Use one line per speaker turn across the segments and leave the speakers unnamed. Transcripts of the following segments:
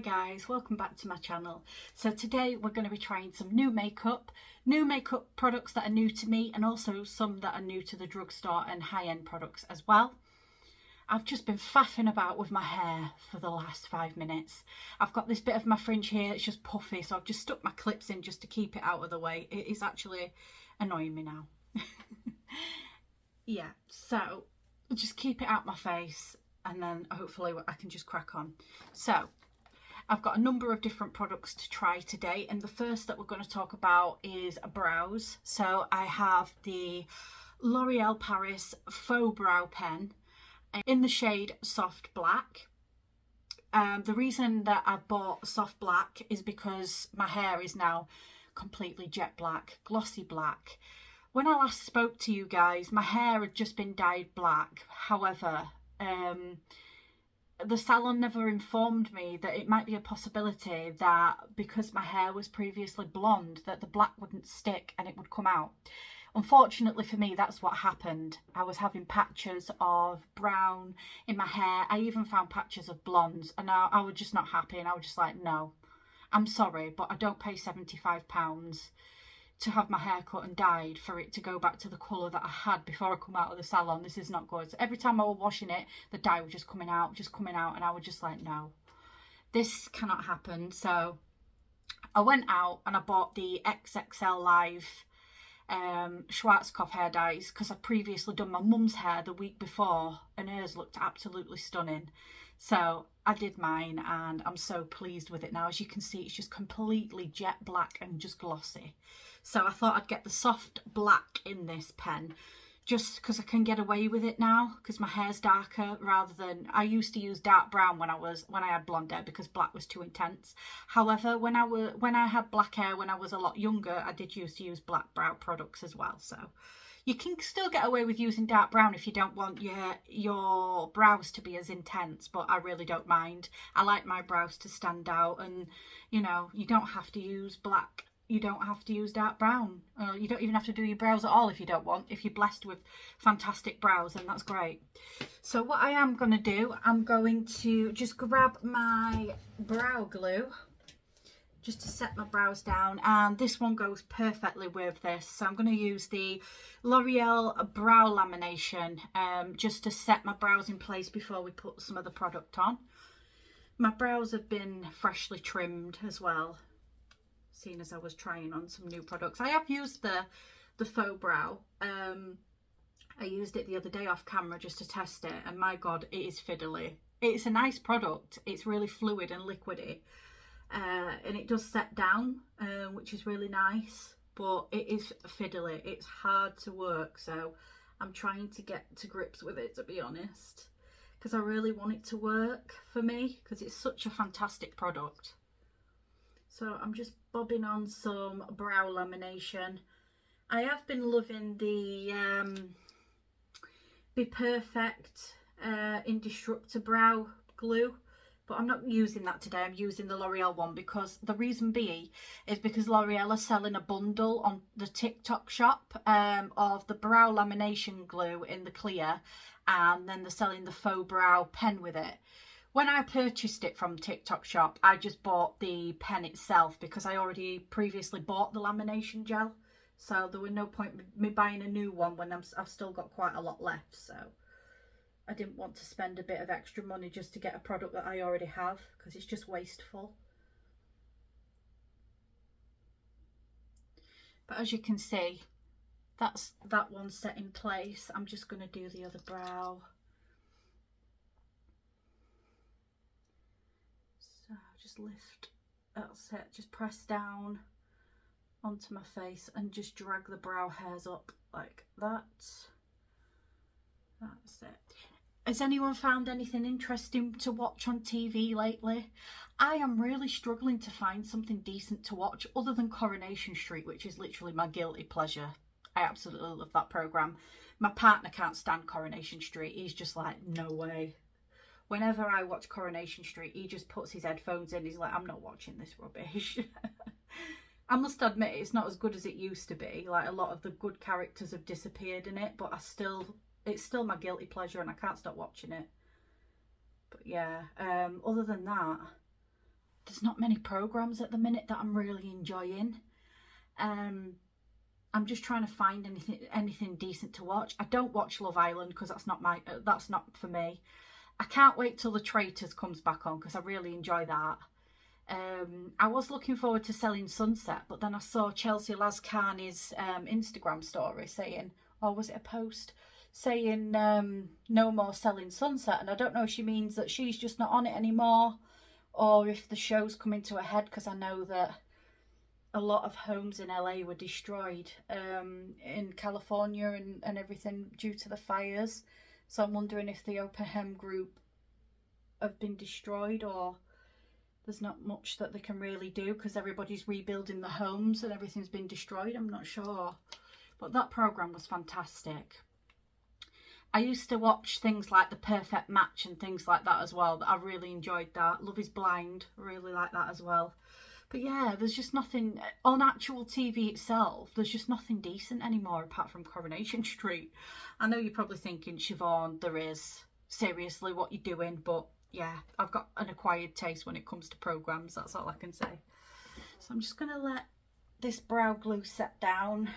guys, welcome back to my channel. So today we're going to be trying some new makeup products that are new to me, and also some that are new to the drugstore and high-end products as well. I've just been faffing about with my hair for the last 5 minutes. I've got this bit of my fringe here, it's just puffy, so I've just stuck my clips in just to keep it out of the way. It is actually annoying me now. Yeah, so just keep it out my face and then hopefully I can just crack on. So I've got a number of different products to try today, and the first that we're going to talk about is brows. So I have the L'Oreal Paris Faux Brow Pen in the shade Soft Black. The reason that I bought Soft Black is because my hair is now completely jet black, glossy black. When I last spoke to you guys, my hair had just been dyed black. However, the salon never informed me that it might be a possibility that because my hair was previously blonde, that the black wouldn't stick and it would come out. Unfortunately for me, that's what happened. I was having patches of brown in my hair. I even found patches of blondes, and I was just not happy, and I was just like, no, I'm sorry, but I don't pay £75 to have my hair cut and dyed for it to go back to the colour that I had before I come out of the salon. This is not good. So every time I was washing it, the dye was just coming out, and I was just like, no, this cannot happen. So I went out and I bought the XXL Live Schwarzkopf hair dyes, because I'd previously done my mum's hair the week before and hers looked absolutely stunning. So I did mine and I'm so pleased with it now. As you can see, it's just completely jet black and just glossy. So I thought I'd get the soft black in this pen, just because I can get away with it now, because my hair's darker, rather than, I used to use dark brown when I had blonde hair because black was too intense. However, when I had black hair when I was a lot younger, I did used to use black brow products as well. So you can still get away with using dark brown if you don't want your brows to be as intense, but I really don't mind. I like my brows to stand out, and you know, you don't have to use black. You don't have to use dark brown. You don't even have to do your brows at all if you don't want. If you're blessed with fantastic brows, then that's great. So what I am going to do, I'm going to just grab my brow glue just to set my brows down, and this one goes perfectly with this. So I'm going to use the L'Oreal Brow Lamination just to set my brows in place before we put some of the product on. My brows have been freshly trimmed as well, seeing as I was trying on some new products. I have used the faux brow. I used it the other day off camera just to test it, and my god, it is fiddly. It's a nice product. It's really fluid and liquidy, and it does set down, which is really nice, but it is fiddly. It's hard to work, so I'm trying to get to grips with it, to be honest, because I really want it to work for me, because it's such a fantastic product. So I'm just bobbing on some brow lamination. I have been loving the Bperfect Indestructible Brow Glue, but I'm not using that today. I'm using the L'Oreal one, because the reason being is because L'Oreal are selling a bundle on the TikTok shop of the brow lamination glue in the clear, and then they're selling the faux brow pen with it. When I purchased it from TikTok shop, I just bought the pen itself because I already previously bought the lamination gel. So there was no point me buying a new one when I've still got quite a lot left. So I didn't want to spend a bit of extra money just to get a product that I already have, because it's just wasteful. But as you can see, that's that one set in place. I'm just going to do the other brow. Just lift, that's it, just press down onto my face and just drag the brow hairs up like that. That's it. Has anyone found anything interesting to watch on TV lately? I am really struggling to find something decent to watch other than Coronation Street, which is literally my guilty pleasure. I absolutely love that programme. My partner can't stand Coronation Street. He's just like, no way. Whenever I watch Coronation Street, he just puts his headphones in. He's like, I'm not watching this rubbish. I must admit, it's not as good as it used to be. Like, a lot of the good characters have disappeared in it, but it's still my guilty pleasure, and I can't stop watching it. But yeah, other than that, there's not many programs at the minute that I'm really enjoying. I'm just trying to find anything decent to watch. I don't watch Love Island because that's not for me. I can't wait till The Traitors comes back on because I really enjoy that. I was looking forward to Selling Sunset, but then I saw Chelsea Lascani's Instagram story saying, or was it a post, saying no more Selling Sunset, and I don't know if she means that she's just not on it anymore or if the show's coming to a head, because I know that a lot of homes in LA were destroyed in California and everything due to the fires. So I'm wondering if the Opal-Ogy group have been destroyed, or there's not much that they can really do because everybody's rebuilding the homes and everything's been destroyed. I'm not sure. But that program was fantastic. I used to watch things like The Perfect Match and things like that as well. I really enjoyed that. Love is Blind, I really like that as well. But yeah, there's just nothing on actual TV itself. There's just nothing decent anymore apart from Coronation Street. I know you're probably thinking, Siobhan, there is. Seriously, what you doing? But yeah, I've got an acquired taste when it comes to programs. That's all I can say. So I'm just going to let this brow glue set down.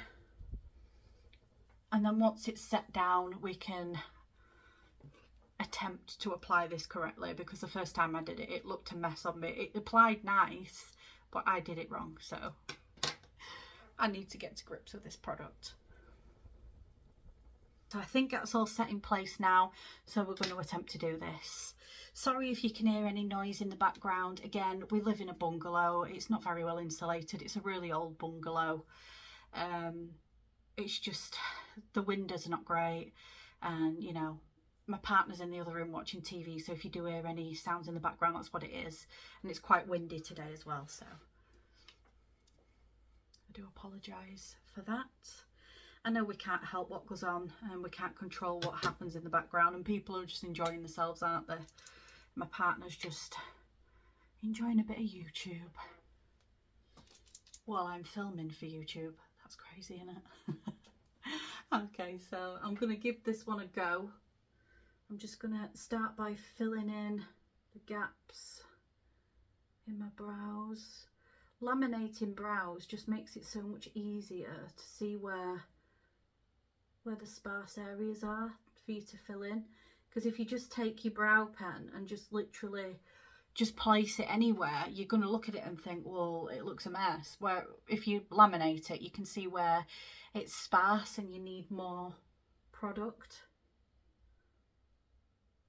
And then once it's set down, we can attempt to apply this correctly, because the first time I did it, it looked a mess on me. It applied nice, but I did it wrong. So I need to get to grips with this product. So I think that's all set in place now. So we're going to attempt to do this. Sorry if you can hear any noise in the background. Again, we live in a bungalow. It's not very well insulated. It's a really old bungalow. It's just, the windows are not great. And, you know, my partner's in the other room watching TV. So if you do hear any sounds in the background, that's what it is. And it's quite windy today as well. So I do apologise for that. I know we can't help what goes on and we can't control what happens in the background, and people are just enjoying themselves, aren't they? My partner's just enjoying a bit of YouTube while I'm filming for YouTube. That's crazy, isn't it? Okay, so I'm going to give this one a go. I'm just going to start by filling in the gaps in my brows. Laminating brows just makes it so much easier to see where the sparse areas are for you to fill in. Because if you just take your brow pen and just literally just place it anywhere, you're going to look at it and think, well, it looks a mess. Where if you laminate it, you can see where it's sparse and you need more product.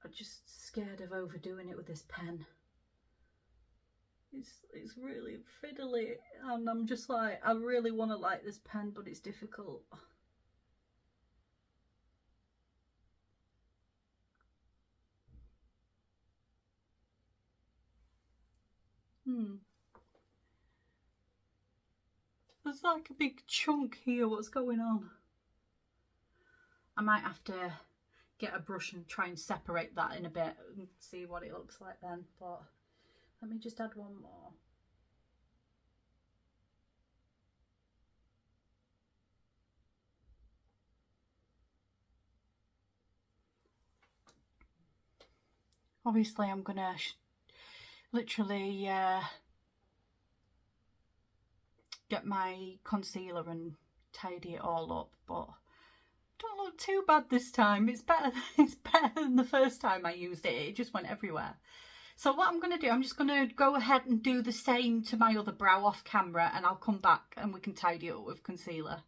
I'm just scared of overdoing it with this pen. It's really fiddly, and I'm just like, I really want to like this pen, but it's difficult. There's like a big chunk here. What's going on? I might have to get a brush and try and separate that in a bit and see what it looks like then. But let me just add one more. Obviously I'm gonna literally get my concealer and tidy it all up, but don't look too bad this time. It's better than the first time I used it. It just went everywhere. So what I'm going to do, I'm just going to go ahead and do the same to my other brow off camera, and I'll come back and we can tidy it up with concealer.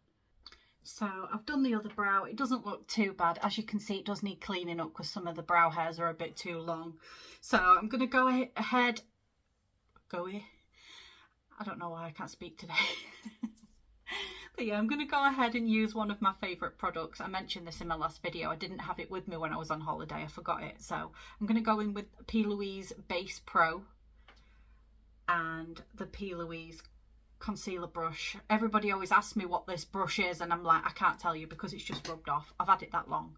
So I've done the other brow. It doesn't look too bad. As you can see, it does need cleaning up because some of the brow hairs are a bit too long. So I'm going to go ahead. I don't know why I can't speak today. But yeah, I'm going to go ahead and use one of my favourite products. I mentioned this in my last video. I didn't have it with me when I was on holiday. I forgot it. So I'm going to go in with Plouise Base Pro and the Plouise concealer brush. Everybody always asks me what this brush is, and I'm like, I can't tell you because it's just rubbed off. I've had it that long,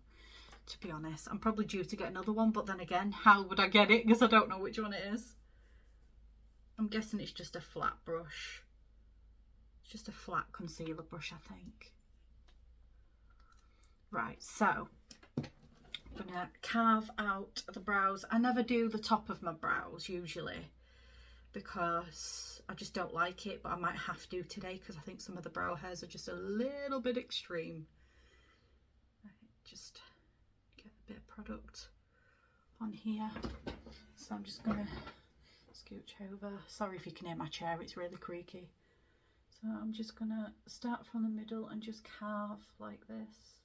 to be honest. I'm probably due to get another one, but then again, how would I get it? Because I don't know which one it is. I'm guessing it's just a flat brush. It's just a flat concealer brush, I think. Right, so I'm gonna carve out the brows. I never do the top of my brows usually. because I just don't like it, but I might have to today because I think some of the brow hairs are just a little bit extreme. Just get a bit of product on here. So I'm just gonna scooch over. Sorry if you can hear my chair, it's really creaky. So I'm just gonna start from the middle and just carve like this.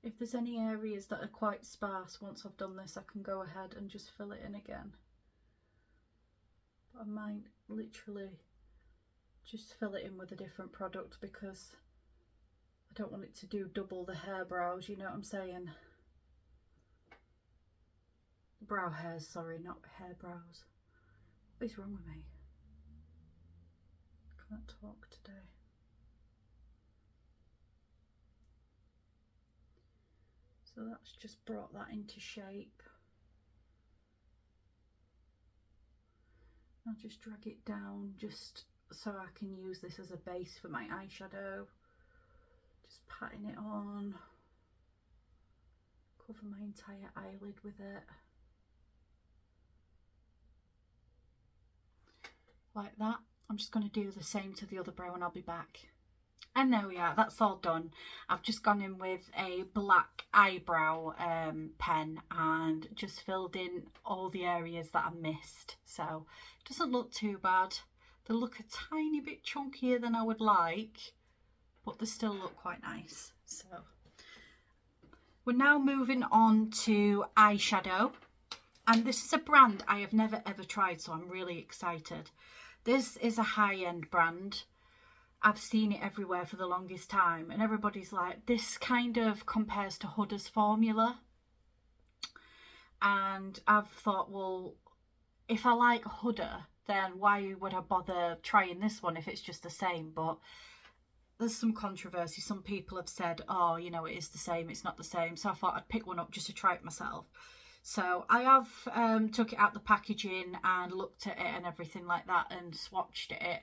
If there's any areas that are quite sparse, once I've done this, I can go ahead and just fill it in again. But I might literally just fill it in with a different product because I don't want it to do double the hair brows, you know what I'm saying? Brow hairs, sorry, not hair brows. What is wrong with me? I can't talk today. So that's just brought that into shape. I'll just drag it down just so I can use this as a base for my eyeshadow. Just patting it on. Cover my entire eyelid with it. Like that. I'm just going to do the same to the other brow and I'll be back. And there we are, that's all done. I've just gone in with a black eyebrow pen and just filled in all the areas that I missed. So it doesn't look too bad. They look a tiny bit chunkier than I would like, but they still look quite nice. So we're now moving on to eyeshadow. And this is a brand I have never ever tried, so I'm really excited. This is a high-end brand. I've seen it everywhere for the longest time and everybody's like, this kind of compares to Huda's formula. And I've thought, well, if I like Huda, then why would I bother trying this one if it's just the same? But there's some controversy. Some people have said, oh, you know, it is the same, it's not the same. So I thought I'd pick one up just to try it myself. So I have took it out the packaging and looked at it and everything like that and swatched it.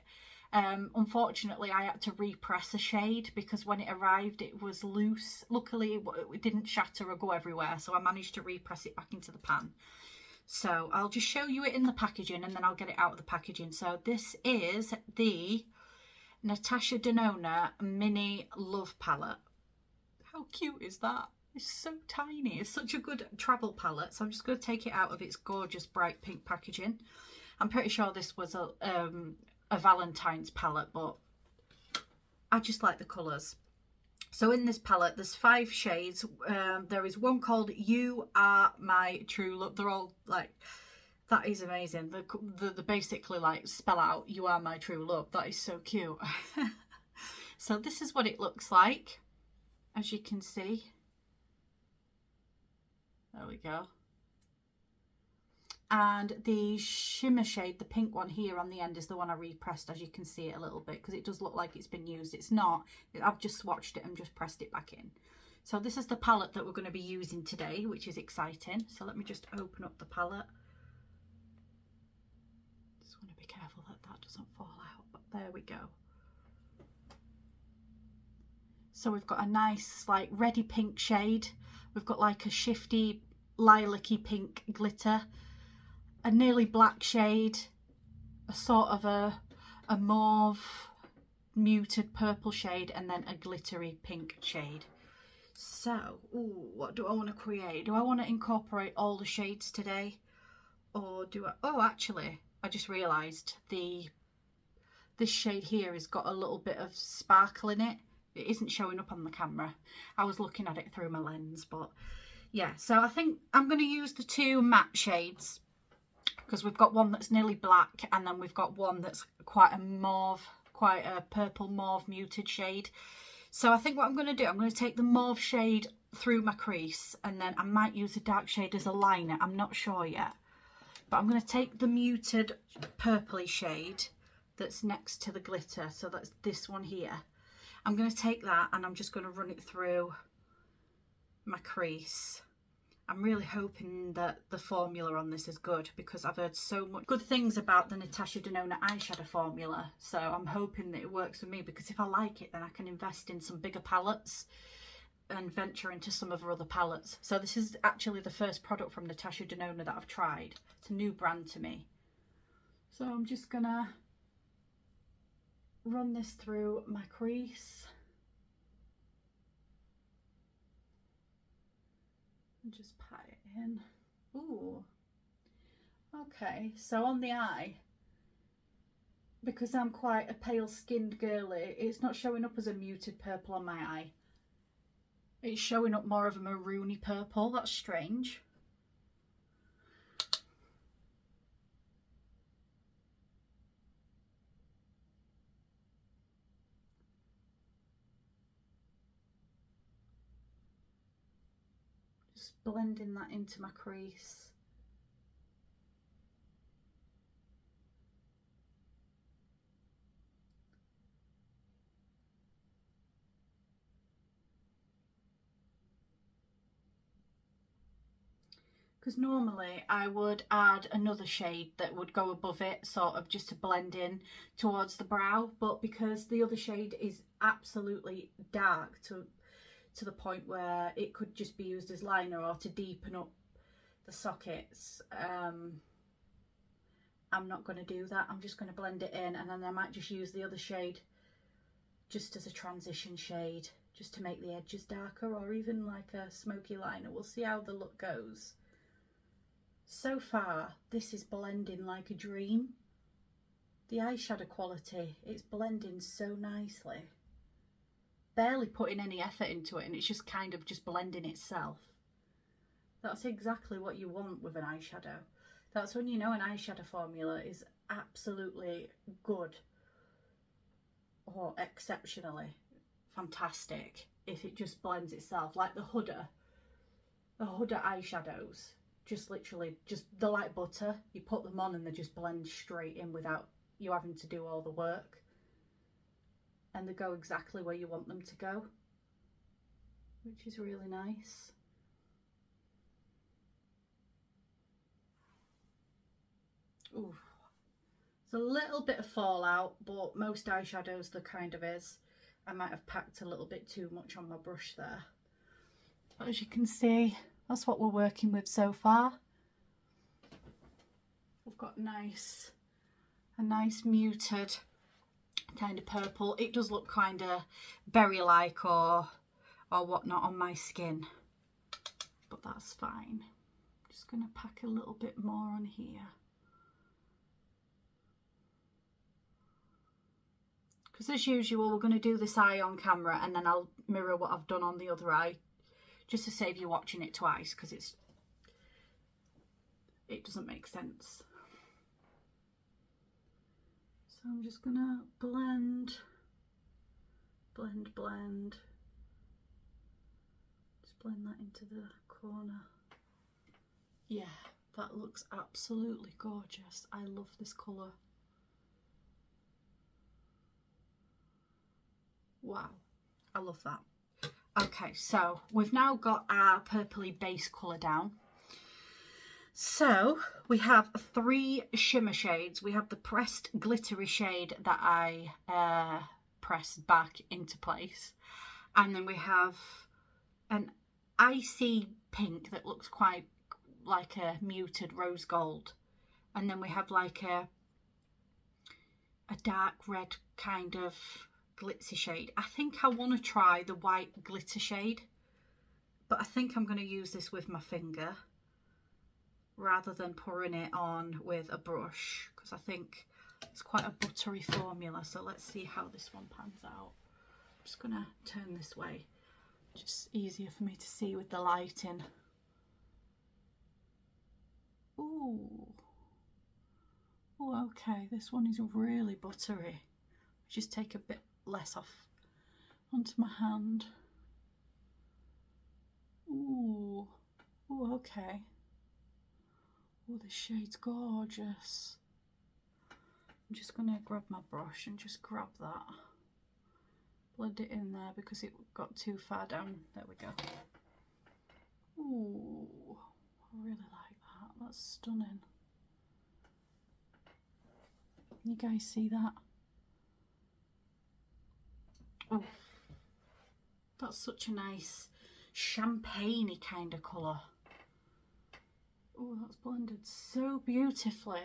Unfortunately, I had to repress a shade because when it arrived it was loose. Luckily it didn't shatter or go everywhere, so I managed to repress it back into the pan. So I'll just show you it in the packaging and then I'll get it out of the packaging. So this is the Natasha Denona Mini Love Palette. How cute is that? It's so tiny. It's such a good travel palette. So I'm just going to take it out of its gorgeous bright pink packaging. I'm pretty sure this was a Valentine's palette, but I just like the colours. So in this palette there's 5 shades. There is one called You Are My True Love. They're all like, that is amazing. They basically like spell out You Are My True Love. That is so cute. So this is what it looks like, as you can see. There we go. And the shimmer shade, the pink one here on the end, is the one I repressed, as you can see it a little bit, because it does look like it's been used. It's not. I've just swatched it and just pressed it back in. So this is the palette that we're going to be using today, which is exciting. So let me just open up the palette. Just want to be careful that that doesn't fall out, but there we go. So we've got a nice like reddy pink shade. We've got like a shifty lilac-y pink glitter, a nearly black shade, a sort of a mauve muted purple shade, and then a glittery pink shade. So, ooh, what do I want to create? Do I want to incorporate all the shades today? Or do I... Oh, actually, I just realised this shade here has got a little bit of sparkle in it. It isn't showing up on the camera. I was looking at it through my lens, but yeah. So I think I'm going to use the 2 matte shades, because we've got one that's nearly black and then we've got one that's quite a mauve, quite a purple mauve muted shade. So I think what I'm going to do, I'm going to take the mauve shade through my crease and then I might use a dark shade as a liner. I'm not sure yet. But I'm going to take the muted purpley shade that's next to the glitter. So that's this one here. I'm going to take that and I'm just going to run it through my crease. I'm really hoping that the formula on this is good, because I've heard so much good things about the Natasha Denona eyeshadow formula. So I'm hoping that it works for me, because if I like it, then I can invest in some bigger palettes and venture into some of her other palettes. So this is actually the first product from Natasha Denona that I've tried. It's a new brand to me. So I'm just gonna run this through my crease and just pat it in. Ooh, okay, so on the eye, because I'm quite a pale skinned girly, it's not showing up as a muted purple on my eye. It's showing up more of a maroony purple. That's strange. Just blending that into my crease. Because normally I would add another shade that would go above it, sort of just to blend in towards the brow, but because the other shade is absolutely dark to the point where it could just be used as liner or to deepen up the sockets, I'm not going to do that. I'm just going to blend it in, and then I might just use the other shade just as a transition shade, just to make the edges darker, or even like a smoky liner. We'll see how the look goes. So far, this is blending like a dream. The eyeshadow quality, it's blending so nicely. Barely putting any effort into it, and it's just kind of just blending itself. That's exactly what you want with an eyeshadow. That's when you know an eyeshadow formula is absolutely good or exceptionally fantastic if it just blends itself. Like the Huda eyeshadows. Just literally, just they're like butter. You put them on and they just blend straight in without you having to do all the work. And they go exactly where you want them to go, which is really nice. Ooh. There's a little bit of fallout, but most eyeshadows there kind of is. I might have packed a little bit too much on my brush there. But as you can see, that's what we're working with so far. We've got a nice muted kind of purple. It does look kind of berry-like or whatnot on my skin, but that's fine. Just going to pack a little bit more on here. Because as usual, we're going to do this eye on camera and then I'll mirror what I've done on the other eye, just to save you watching it twice, because it doesn't make sense. So I'm just going to blend. Just blend that into the corner. Yeah, that looks absolutely gorgeous. I love this colour. Wow, I love that. Okay, so we've now got our purpley base colour down. So we have 3 shimmer shades. We have the pressed glittery shade that I pressed back into place. And then we have an icy pink that looks quite like a muted rose gold. And then we have like a dark red kind of glitzy shade. I think I want to try the white glitter shade, but I think I'm going to use this with my finger rather than pouring it on with a brush, because I think it's quite a buttery formula. So let's see how this one pans out. I'm just going to turn this way, just easier for me to see with the lighting. Ooh, okay, this one is really buttery. Just take a bit less off onto my hand. Ooh, okay. Oh, this shade's gorgeous. I'm just going to grab my brush and just grab that. Blend it in there because it got too far down. There we go. Ooh, I really like that. That's stunning. You guys see that? Oh, that's such a nice champagne-y kind of colour. Oh, that's blended so beautifully.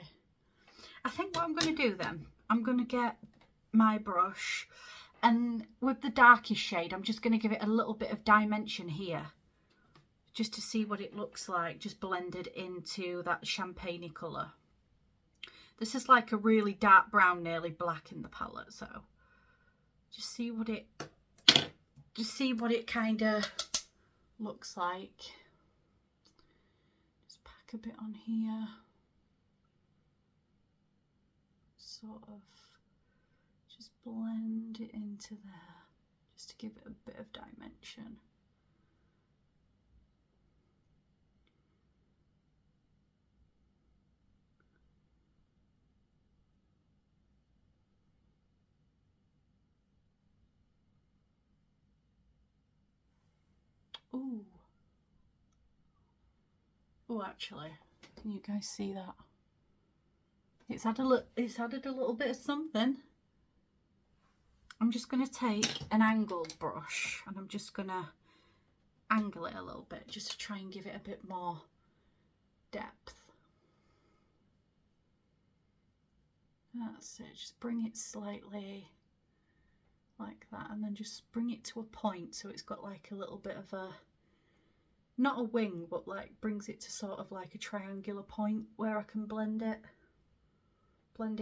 I think what I'm going to do then, I'm going to get my brush, and with the darkest shade, I'm just going to give it a little bit of dimension here, just to see what it looks like, just blended into that champagne-y colour. This is like a really dark brown, nearly black in the palette, so just see what it kind of looks like. Just pack a bit on here, sort of just blend it into there, just to give it a bit of dimension. Ooh. Oh, actually, can you guys see that? It's added a little bit of something. I'm just going to take an angled brush and I'm just going to angle it a little bit just to try and give it a bit more depth. That's it, just bring it slightly like that, and then just bring it to a point so it's got like a little bit of a, not a wing, but like brings it to sort of like a triangular point where I can blend it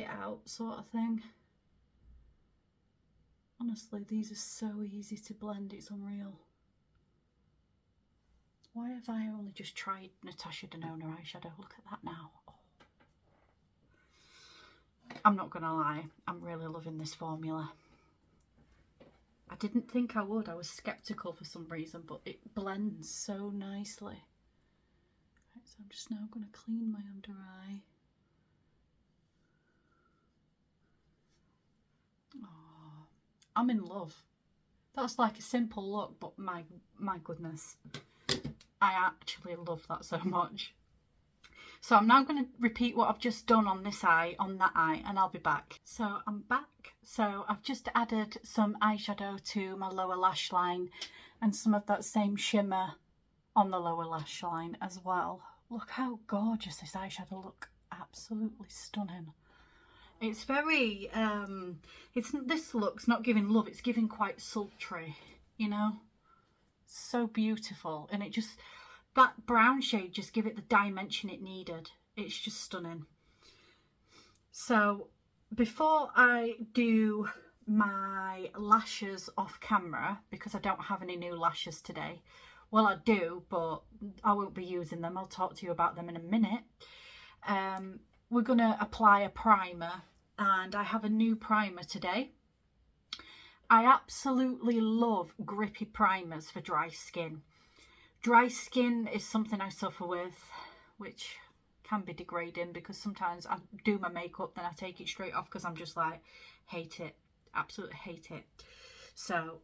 out, sort of thing. Honestly, these are so easy to blend, it's unreal. Why have I only just tried Natasha Denona eyeshadow? Look at that now. Oh. I'm not gonna lie, I'm really loving this formula. I didn't think I would. I was skeptical for some reason, but it blends so nicely. Right, so I'm just now going to clean my under eye. Oh, I'm in love. That's like a simple look, but my goodness, I actually love that so much. So I'm now going to repeat what I've just done on this eye, on that eye, and I'll be back. So I'm back. So I've just added some eyeshadow to my lower lash line and some of that same shimmer on the lower lash line as well. Look how gorgeous this eyeshadow looks. Absolutely stunning. It's very, this look's not giving love, it's giving quite sultry, you know? So beautiful. And it just, that brown shade, just give it the dimension it needed. It's just stunning. So before I do my lashes off camera, because I don't have any new lashes today, well I do, but I won't be using them, I'll talk to you about them in a minute. We're going to apply a primer, and I have a new primer today. I absolutely love Grippy primers for dry skin. Dry skin is something I suffer with, which can be degrading because sometimes I do my makeup, then I take it straight off because I'm just like, hate it, absolutely hate it. So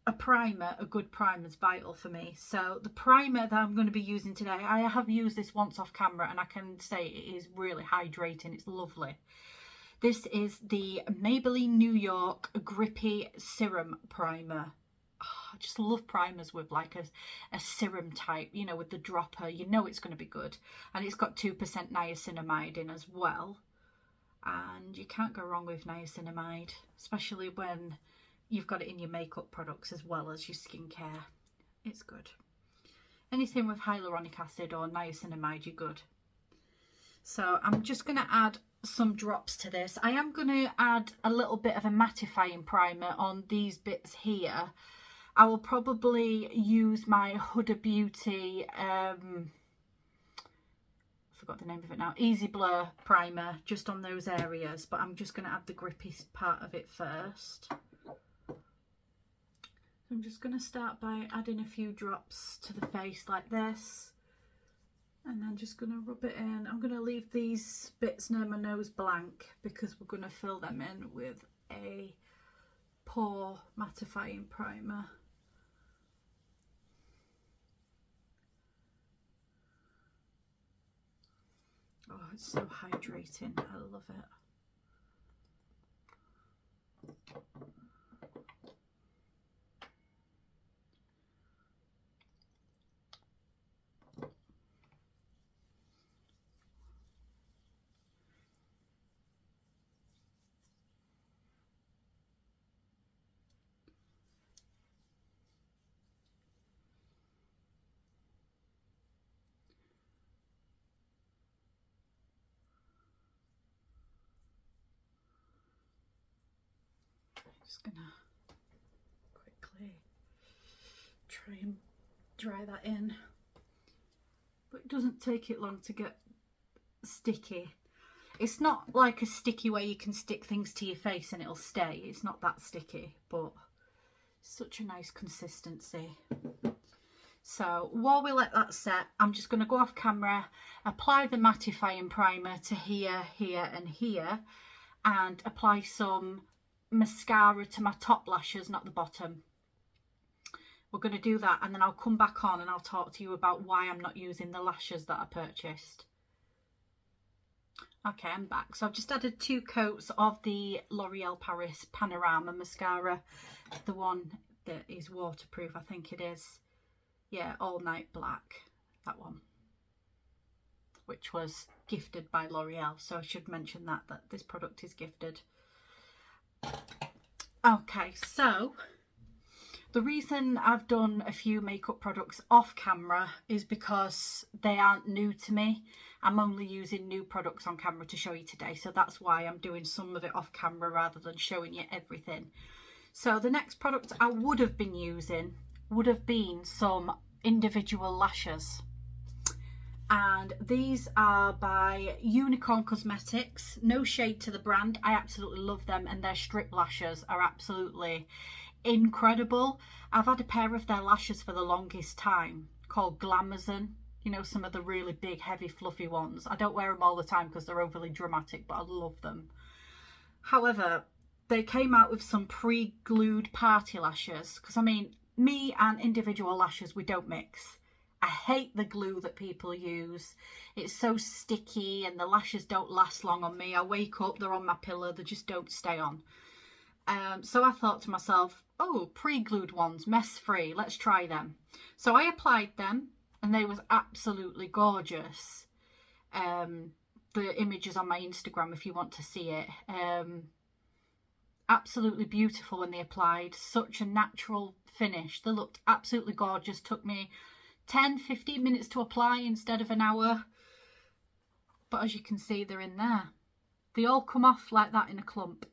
a primer, a good primer is vital for me. So the primer that I'm going to be using today, I have used this once off camera and I can say it is really hydrating, it's lovely. This is the Maybelline New York Grippy Serum Primer. I just love primers with like a serum type, you know, with the dropper, you know it's going to be good. And it's got 2% niacinamide in as well. And you can't go wrong with niacinamide, especially when you've got it in your makeup products as well as your skincare. It's good. Anything with hyaluronic acid or niacinamide, you're good. So I'm just going to add some drops to this. I am going to add a little bit of a mattifying primer on these bits here. I will probably use my Huda Beauty, I forgot the name of it now, Easy Blur primer just on those areas, but I'm just going to add the grippy part of it first. I'm just going to start by adding a few drops to the face like this, and then just going to rub it in. I'm going to leave these bits near my nose blank because we're going to fill them in with a pore mattifying primer. Oh, it's so hydrating. I love it. Just gonna quickly try and dry that in. But it doesn't take it long to get sticky. It's not like a sticky way you can stick things to your face and it'll stay. It's not that sticky, but such a nice consistency. So while we let that set, I'm just going to go off camera, apply the mattifying primer to here, here and here, and apply some mascara to my top lashes, not the bottom. We're going to do that, and then I'll come back on and I'll talk to you about why I'm not using the lashes that I purchased. Okay, I'm back. So I've just added 2 coats of the L'Oreal Paris Panorama mascara, the one that is waterproof, I think it is. Yeah, All Night Black, that one, which was gifted by L'Oreal. So I should mention that this product is gifted. Okay, so the reason I've done a few makeup products off camera is because they aren't new to me. I'm only using new products on camera to show you today. So that's why I'm doing some of it off camera rather than showing you everything. So the next product I would have been using would have been some individual lashes. And these are by Unicorn Cosmetics. No shade to the brand. I absolutely love them, and their strip lashes are absolutely incredible. I've had a pair of their lashes for the longest time called Glamazon. You know, some of the really big, heavy, fluffy ones. I don't wear them all the time because they're overly dramatic, but I love them. However, they came out with some pre-glued party lashes, because I mean, me and individual lashes, we don't mix. I hate the glue that people use. It's so sticky and the lashes don't last long on me. I wake up, they're on my pillow, they just don't stay on. So I thought to myself, oh, pre-glued ones, mess free, let's try them. So I applied them and they was absolutely gorgeous. The image is on my Instagram if you want to see it. Absolutely beautiful when they applied. Such a natural finish. They looked absolutely gorgeous. Took me 10-15 minutes to apply instead of an hour. But as you can see, they're in there. They all come off like that in a clump.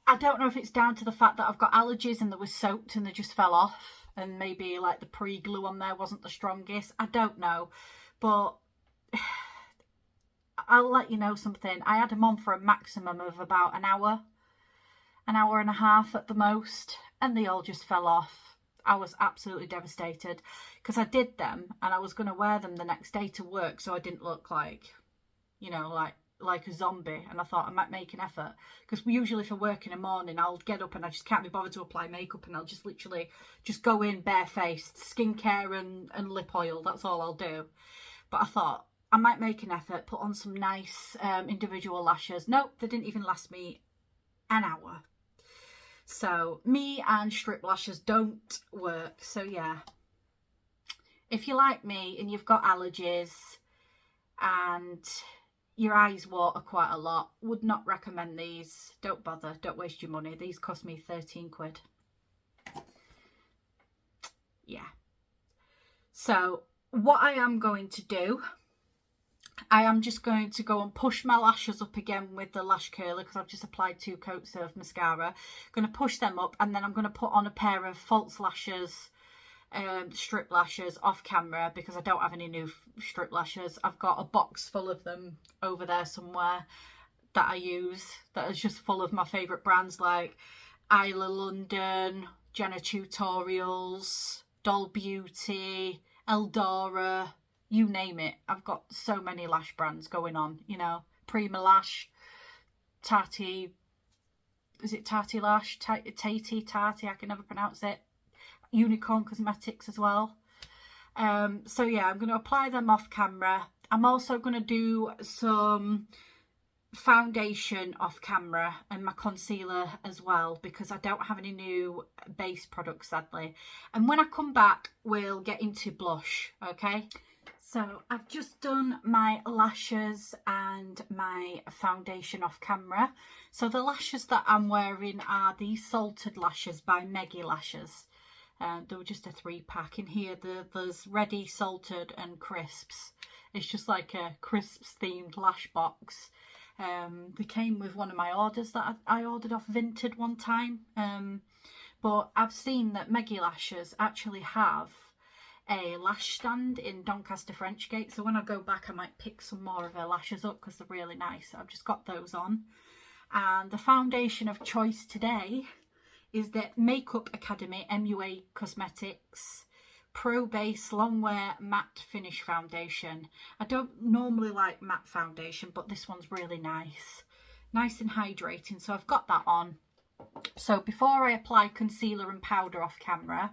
I don't know if it's down to the fact that I've got allergies and they were soaked and they just fell off. And maybe like the pre-glue on there wasn't the strongest. I don't know. But I'll let you know something. I had them on for a maximum of about an hour and a half at the most, and they all just fell off. I was absolutely devastated because I did them and I was going to wear them the next day to work so I didn't look like, you know, like a zombie. And I thought I might make an effort, because usually for work in the morning I'll get up and I just can't be bothered to apply makeup, and I'll just literally just go in barefaced, skincare and lip oil, that's all I'll do. But I thought I might make an effort, put on some nice individual lashes. Nope, they didn't even last me an hour. So me and strip lashes don't work. So yeah, if you're like me and you've got allergies and your eyes water quite a lot, would not recommend these. Don't bother, don't waste your money. These cost me 13 quid. Yeah. So what I am going to do, I am just going to go and push my lashes up again with the lash curler, because I've just applied 2 coats of mascara. I'm going to push them up, and then I'm going to put on a pair of false lashes, strip lashes off camera, because I don't have any new strip lashes. I've got a box full of them over there somewhere that I use, that is just full of my favourite brands like Isla London, Jenna Tutorials, Doll Beauty, Eldora, you name it. I've got so many lash brands going on, you know. Prima Lash, Tati, is it Tati Lash? Tati, I can never pronounce it. Unicorn Cosmetics as well. So yeah, I'm going to apply them off camera. I'm also going to do some foundation off camera and my concealer as well, because I don't have any new base products, sadly. And when I come back, we'll get into blush, okay? So I've just done my lashes and my foundation off camera. So the lashes that I'm wearing are these Salted Lashes by Meggi lashes. They were just a 3-pack. In here there's Ready, Salted and Crisps. It's just like a crisps themed lash box. They came with one of my orders that I ordered off Vinted one time. But I've seen that Meggi lashes actually have a lash stand in Doncaster Frenchgate, so when I go back I might pick some more of her lashes up because they're really nice. I've just got those on. And the foundation of choice today is the Makeup Academy MUA Cosmetics Pro Base Long Wear Matte Finish Foundation. I don't normally like matte foundation, but this one's really nice and hydrating, so I've got that on. So before I apply concealer and powder off camera,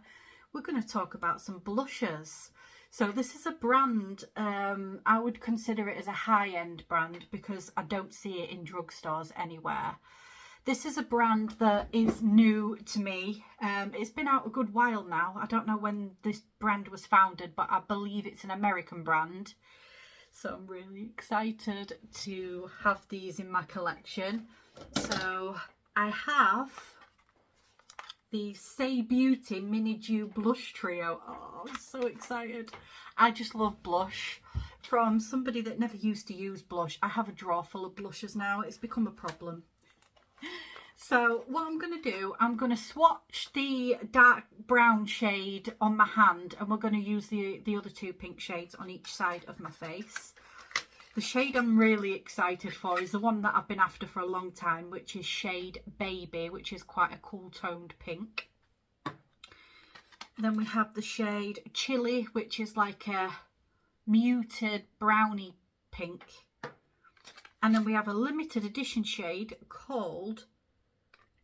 we're going to talk about some blushes. So this is a brand, I would consider it as a high-end brand because I don't see it in drugstores anywhere. This is a brand that is new to me. It's been out a good while now. I don't know when this brand was founded, but I believe it's an American brand. So I'm really excited to have these in my collection. So I have the Saie Beauty Mini Dew Blush Trio. Oh, I'm so excited. I just love blush. From somebody that never used to use blush, I have a drawer full of blushes now. It's become a problem. So what I'm going to do, I'm going to swatch the dark brown shade on my hand, and we're going to use the other two pink shades on each side of my face. The shade I'm really excited for is the one that I've been after for a long time, which is shade Baby, which is quite a cool toned pink. Then we have the shade Chili, which is like a muted brownie pink. And then we have a limited edition shade called,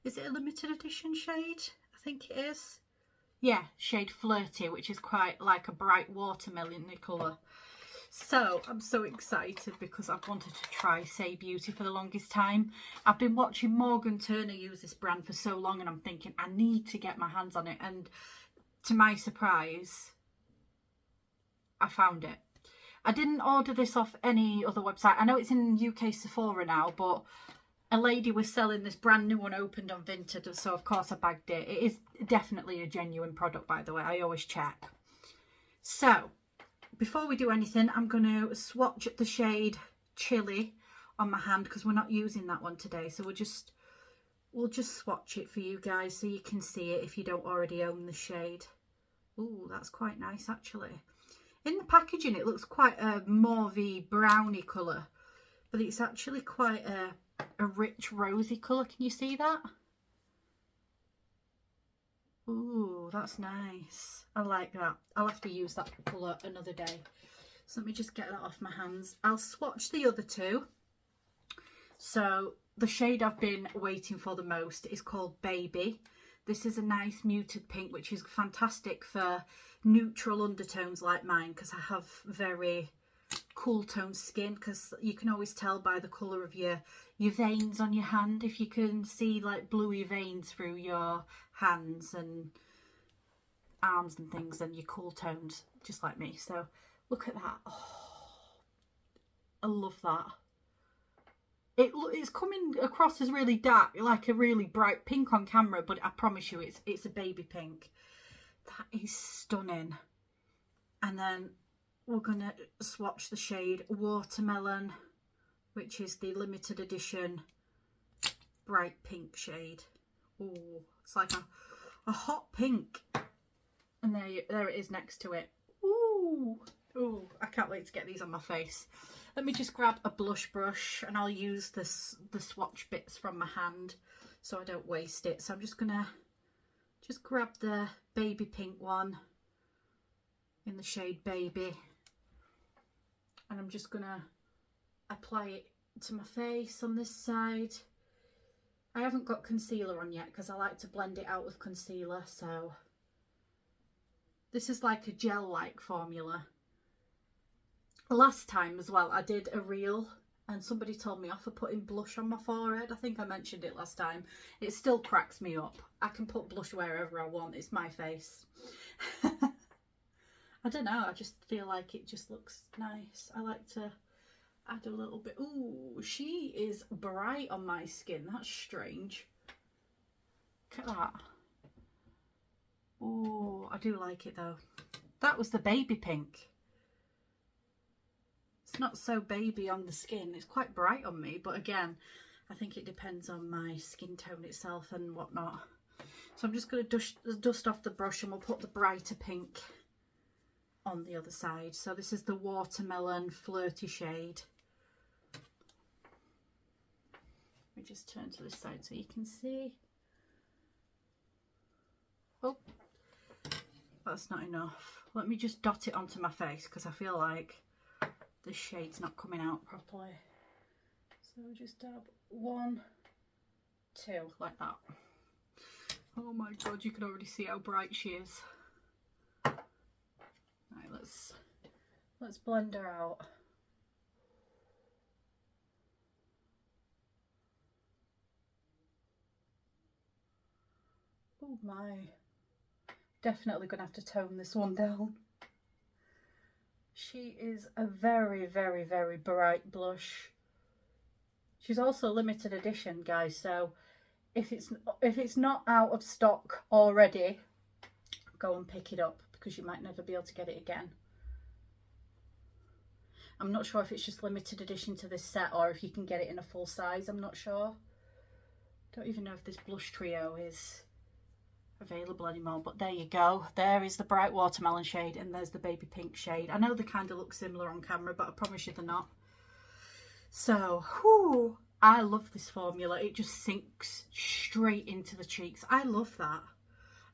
is it a limited edition shade? I think it is. Yeah, shade Flirty, which is quite like a bright watermelon colour. So I'm so excited because I've wanted to try Saie Beauty for the longest time. I've been watching Morgan Turner use this brand for so long, and I'm thinking I need to get my hands on it. And to my surprise, I found it. I didn't order this off any other website. I know it's in UK Sephora now, but a lady was selling this brand new one opened on Vinted, so of course I bagged it. It is definitely a genuine product, by the way. I always check. So before we do anything, I'm going to swatch the shade Chili on my hand because we're not using that one today. So we'll just swatch it for you guys so you can see it if you don't already own the shade. Ooh, that's quite nice actually. In the packaging it looks quite a mauvey brownie colour, but it's actually quite a rich rosy colour. Can you see that? Ooh, that's nice. I like that. I'll have to use that colour another day. So let me just get that off my hands. I'll swatch the other two. So the shade I've been waiting for the most is called Baby. This is a nice muted pink, which is fantastic for neutral undertones like mine because I have very cool toned skin, because you can always tell by the colour of your veins on your hand, if you can see like bluey veins through your hands and arms and things, and your cool tones just like me. So look at that. Oh, I love that. It's coming across as really dark, like a really bright pink on camera, but I promise you it's a baby pink. That is stunning. And then we're gonna swatch the shade Watermelon, which is the limited edition bright pink shade. Oh, it's like a hot pink. And there it is next to it. Ooh, ooh, I can't wait to get these on my face. Let me just grab a blush brush and I'll use the swatch bits from my hand so I don't waste it. So I'm just gonna grab the baby pink one in the shade Baby, and I'm just gonna apply it to my face on this side. I haven't got concealer on yet because I like to blend it out with concealer. So this is like a gel-like formula. Last time as well I did a reel and somebody told me off for putting blush on my forehead. I think I mentioned it last time. It still cracks me up. I can put blush wherever I want. It's my face. I don't know, I just feel like it just looks nice. I like to add a little bit. Ooh, she is bright on my skin. That's strange. Look at that. Ooh, I do like it though. That was the baby pink. It's not so baby on the skin. It's quite bright on me, but again, I think it depends on my skin tone itself and whatnot. So I'm just going to dust off the brush, and we'll put the brighter pink on the other side. So this is the Watermelon Flirty shade. Let me just turn to this side so you can see. Oh, that's not enough. Let me just dot it onto my face because I feel like the shade's not coming out properly. So just dab 1, 2, like that. Oh my god, you can already see how bright she is. Right, let's blend her out. Oh my. Definitely gonna have to tone this one down. She is a very, very, very bright blush. She's also limited edition, guys, so if it's not out of stock already, go and pick it up because you might never be able to get it again. I'm not sure if it's just limited edition to this set or if you can get it in a full size. I'm not sure. Don't even know if this blush trio is available anymore, but there you go. There is the bright watermelon shade and there's the baby pink shade. I know they kind of look similar on camera, but I promise you they're not. So, whew, I love this formula. It just sinks straight into the cheeks. I love that.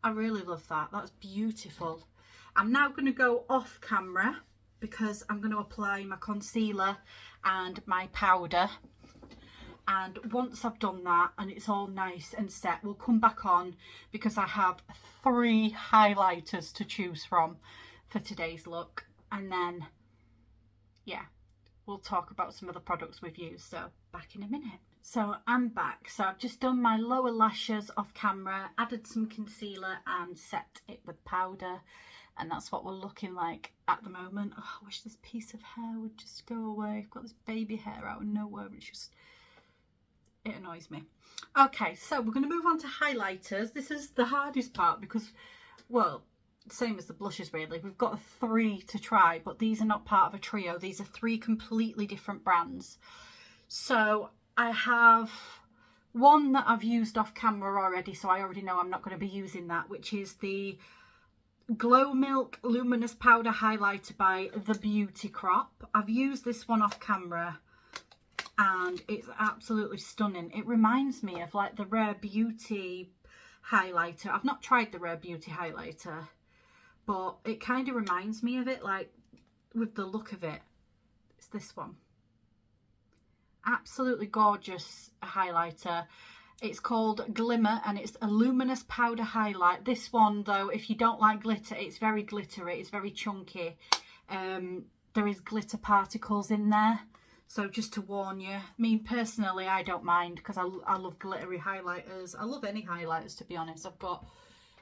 I really love that. That's beautiful. I'm now going to go off camera because I'm going to apply my concealer and my powder. And once I've done that and it's all nice and set, we'll come back on because I have 3 highlighters to choose from for today's look. And then, yeah, we'll talk about some of the products we've used. So back in a minute. So I'm back. So I've just done my lower lashes off camera, added some concealer and set it with powder. And that's what we're looking like at the moment. Oh, I wish this piece of hair would just go away. I've got this baby hair out of nowhere. It annoys me. Okay, so we're going to move on to highlighters. This is the hardest part because, well, same as the blushes really. We've got 3 to try, but these are not part of a trio. These are 3 completely different brands. So I have one that I've used off camera already, so I already know I'm not going to be using that, which is the Glow Milk Luminous Powder Highlighter by The Beauty Crop. I've used this one off camera and it's absolutely stunning. It reminds me of like the Rare Beauty highlighter. I've not tried the Rare Beauty highlighter, but it kind of reminds me of it, like with the look of it. It's this one. Absolutely gorgeous highlighter. It's called Glimmer and it's a luminous powder highlight. This one though, if you don't like glitter, it's very glittery, it's very chunky. There is glitter particles in there. So just to warn you, me personally, I don't mind because I love glittery highlighters. I love any highlighters, to be honest. I've got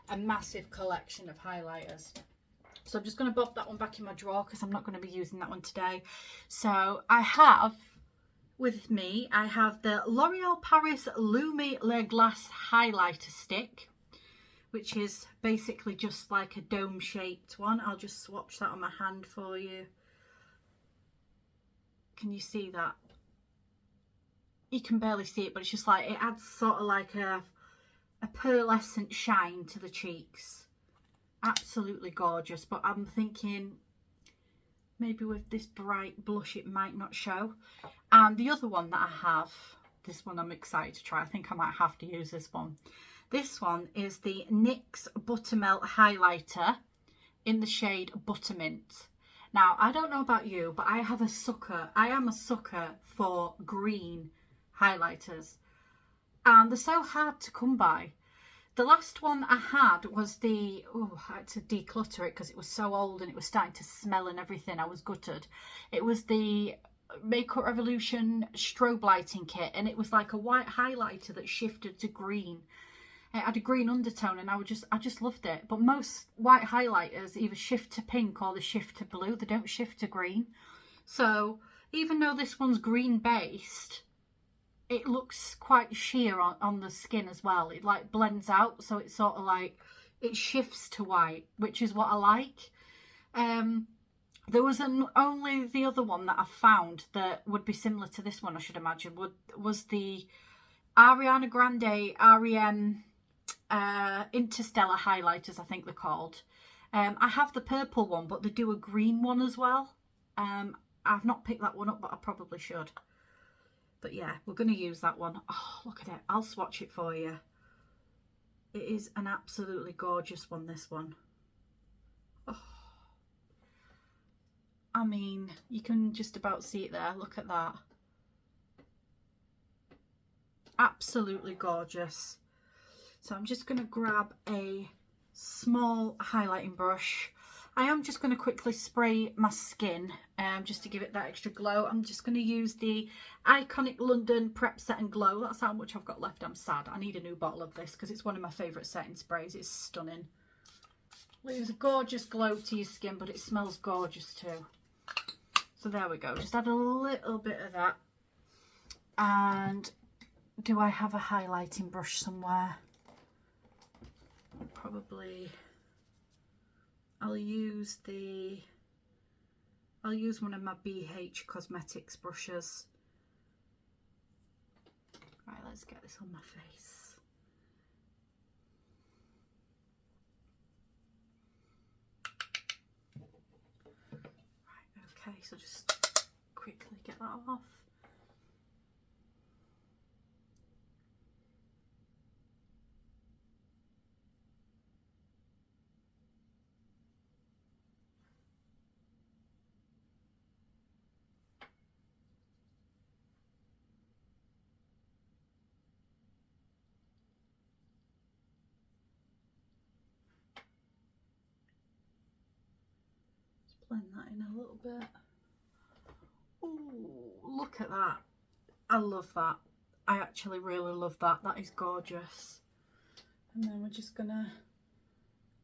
a massive collection of highlighters. So I'm just going to bob that one back in my drawer because I'm not going to be using that one today. So I have with me, I have the L'Oreal Paris Lumi Le Glace highlighter stick, which is basically just like a dome shaped one. I'll just swatch that on my hand for you. Can you see that? You can barely see it, but it's just like, it adds sort of like a pearlescent shine to the cheeks. Absolutely gorgeous, but I'm thinking maybe with this bright blush it might not show. And the other one that I have, this one I'm excited to try. I think I might have to use this one. This one is the NYX Buttermelt highlighter in the shade Buttermint. Now, I don't know about you, but I am a sucker for green highlighters. And they're so hard to come by. The last one I had was the, I had to declutter it because it was so old and it was starting to smell and everything. I was gutted. It was the Makeup Revolution strobe lighting kit, and it was like a white highlighter that shifted to green. It had a green undertone and I just loved it. But most white highlighters either shift to pink or they shift to blue. They don't shift to green. So even though this one's green based, it looks quite sheer on the skin as well. It like blends out, so it's sort of like, it shifts to white, which is what I like. There was only the other one that I found that would be similar to this one, I should imagine, was the Ariana Grande REM Interstellar highlighters, I think they're called. I have the purple one, but they do a green one as well. I've not picked that one up, but I probably should. But yeah, we're going to use that one. Oh, look at it. I'll swatch it for you. It is an absolutely gorgeous one, this one. Oh. I mean, you can just about see it there. Look at that. Absolutely gorgeous. So I'm just going to grab a small highlighting brush. I am just going to quickly spray my skin just to give it that extra glow. I'm just going to use the Iconic London Prep Set and Glow. That's how much I've got left. I'm sad. I need a new bottle of this because it's one of my favourite setting sprays. It's stunning. Leaves a gorgeous glow to your skin, but it smells gorgeous too. So there we go. Just add a little bit of that. And do I have a highlighting brush somewhere? Probably. I'll use one of my BH Cosmetics brushes. Right, let's get this on my face. Right, okay, so just quickly get that off. Blend that in a little bit. Oh, look at that. I love that. I actually really love that. That is gorgeous. And then we're just gonna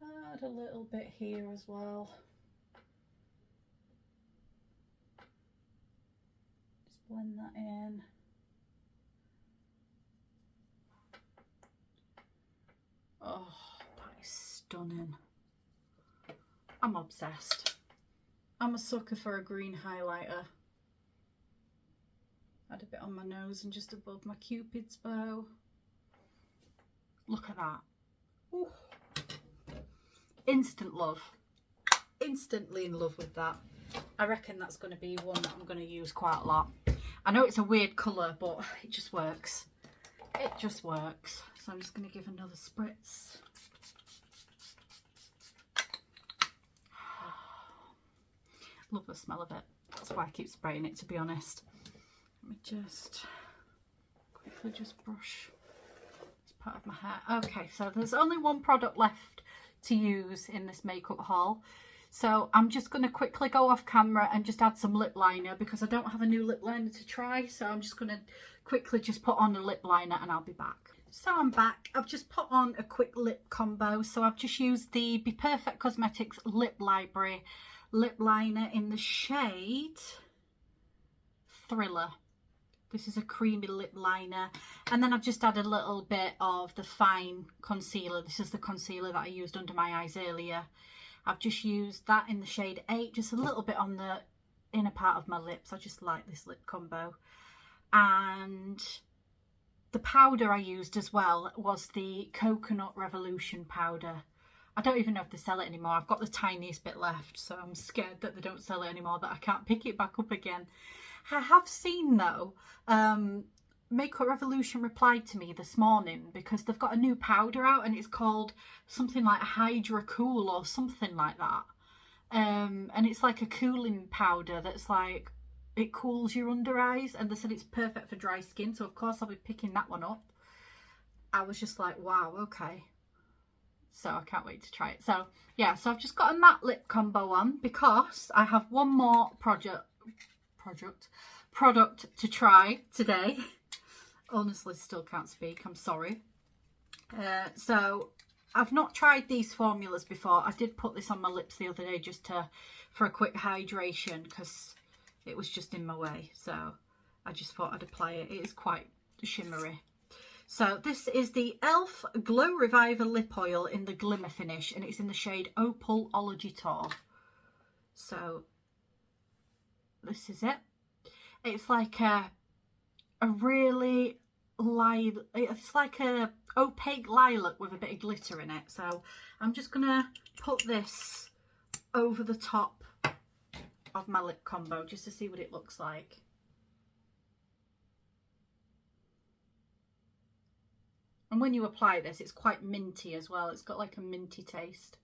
add a little bit here as well. Just blend that in. Oh, that is stunning. I'm obsessed. I'm a sucker for a green highlighter. Add a bit on my nose and just above my Cupid's bow. Look at that. Ooh. Instant love. Instantly in love with that. I reckon that's going to be one that I'm going to use quite a lot. I know it's a weird colour, but it just works. It just works. So I'm just going to give another spritz. Love the smell of it. That's why I keep spraying it, to be honest. Let me just quickly just brush this part of my hair. Okay, so there's only one product left to use in this makeup haul. So I'm just going to quickly go off camera and just add some lip liner because I don't have a new lip liner to try. So I'm just going to quickly just put on a lip liner and I'll be back. So I'm back. I've just put on a quick lip combo. So I've just used the Bperfect Cosmetics Lip Library lip liner in the shade Thriller. This is a creamy lip liner, and then I've just added a little bit of the Fyne concealer. This is the concealer that I used under my eyes earlier. I've just used that in the shade 8, just a little bit on the inner part of my lips. I just like this lip combo. And the powder I used as well was the Coconut Revolution powder. I don't even know if they sell it anymore. I've got the tiniest bit left, so I'm scared that they don't sell it anymore, that I can't pick it back up again. I have seen though, Makeup Revolution replied to me this morning because they've got a new powder out and it's called something like Hydra Cool or something like that. And it's like a cooling powder that's like, it cools your under eyes, and they said it's perfect for dry skin, so of course I'll be picking that one up. I was just like, wow, okay. So I can't wait to try it. So yeah, so I've just got a matte lip combo on because I have one more product to try today. Honestly, still can't speak. I'm sorry. So I've not tried these formulas before. I did put this on my lips the other day just for a quick hydration because it was just in my way. So I just thought I'd apply it. It is quite shimmery. So this is the e.l.f. Glow Reviver Lip Oil in the Glimmer finish, and it's in the shade Opal-Ogy Taupe. So this is it. It's like a really light, it's like a opaque lilac with a bit of glitter in it. So I'm just gonna put this over the top of my lip combo just to see what it looks like. And when you apply this, it's quite minty as well. It's got like a minty taste.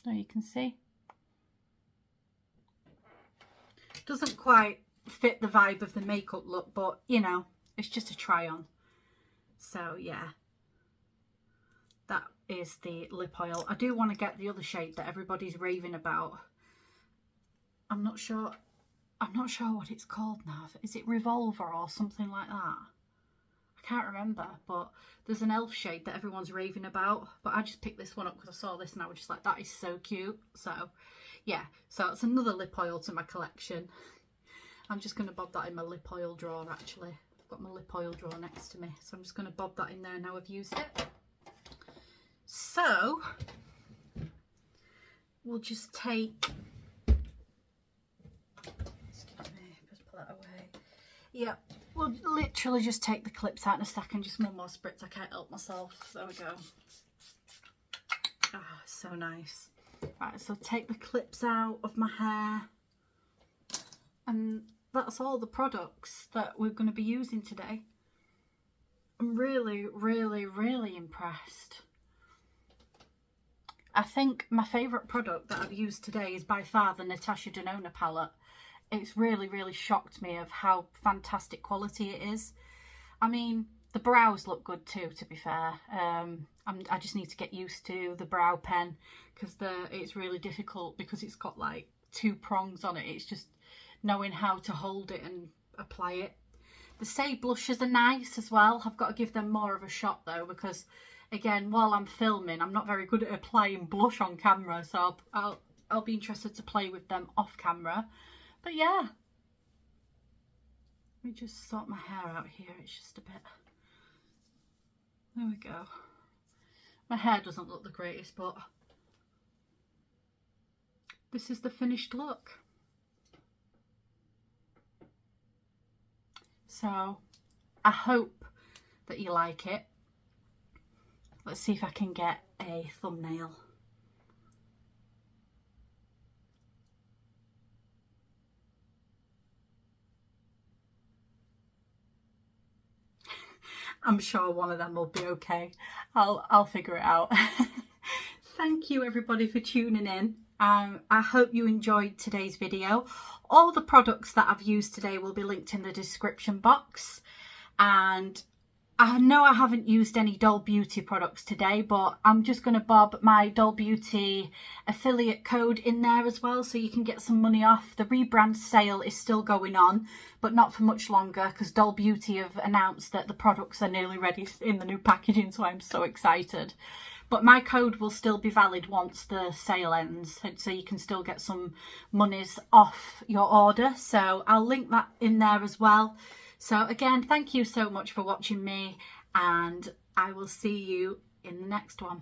There you can see. Doesn't quite fit the vibe of the makeup look, but you know, it's just a try on. So yeah, that is the lip oil. I do want to get the other shade that everybody's raving about. I'm not sure what it's called now. Is it Revolver or something like that? I can't remember, but there's an elf shade that everyone's raving about, but I just picked this one up because I saw this and I was just like, that is so cute. So yeah, so it's another lip oil to my collection. I'm just going to bob that in my lip oil drawer. Actually, I've got my lip oil drawer next to me, so I'm just going to bob that in there now I've used it. So we'll just take, excuse me, just pull that away. Yep. We'll literally just take the clips out in a second. Just one more spritz. I can't help myself. There we go. Ah, so nice. Right, so take the clips out of my hair. And that's all the products that we're going to be using today. I'm really, really, really impressed. I think my favourite product that I've used today is by far the Natasha Denona palette. It's really, really shocked me of how fantastic quality it is. I mean, the brows look good too, to be fair. I just need to get used to the brow pen because it's really difficult because it's got like 2 prongs on it. It's just knowing how to hold it and apply it. The Saie blushes are nice as well. I've got to give them more of a shot though because, again, while I'm filming, I'm not very good at applying blush on camera. So I'll be interested to play with them off camera. But yeah, let me just sort my hair out here. It's just a bit, there we go. My hair doesn't look the greatest, but this is the finished look. So I hope that you like it. Let's see if I can get a thumbnail. I'm sure one of them will be okay. I'll figure it out. Thank you everybody for tuning in. I hope you enjoyed today's video. All the products that I've used today will be linked in the description box. And I know I haven't used any Doll Beauty products today, but I'm just going to bob my Doll Beauty affiliate code in there as well, so you can get some money off. The rebrand sale is still going on, but not for much longer because Doll Beauty have announced that the products are nearly ready in the new packaging, so I'm so excited. But my code will still be valid once the sale ends, so you can still get some monies off your order. So I'll link that in there as well. So again, thank you so much for watching me, and I will see you in the next one.